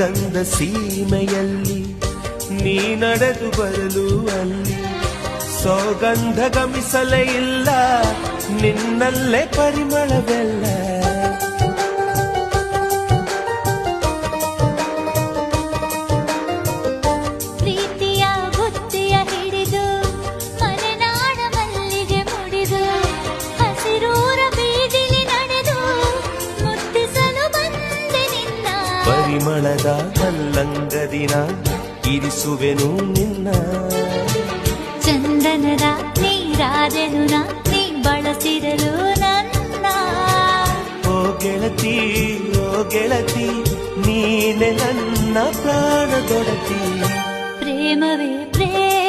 ಮಳೆಗಂಧ ಸೀಮೆಯಲ್ಲಿ ನೀ ನಡೆದು ಬರಲು ಅಲ್ಲಿ ಸೌಗಂಧ ಗಮಿಸಲೇ ಇಲ್ಲ ನಿನ್ನಲ್ಲೇ ಪರಿಮಳವೆಲ್ಲ. ಪ್ರೀತಿಯ ಬುತ್ತಿಯ ಹಿಡಿದು ಮಲೆನಾಡ ಮಲ್ಲಿಗೆ ಮುಡಿದು ಹಸಿರೂರ ಬೀದಿಲಿ ನಡೆದು ಮುತ್ತಿಸಲು ಬಂದೆ ನಿನ್ನ ಪರಿಮಳದ ಮಲ್ಲಂಗದಿನ ಇರಿಸುವೆನು ನಿನ್ನ ಚಂದನದ ನೀರಾದೆನು ನೀ ಬಳಸಿರಲು ನನ್ನ. ಓ ಗೆಳತಿ ಓ ಗೆಳತಿ ನೀನೆ ನನ್ನ ಪ್ರಾಣದೊಡತಿ. ಪ್ರೇಮವೇ ಪ್ರೇಮ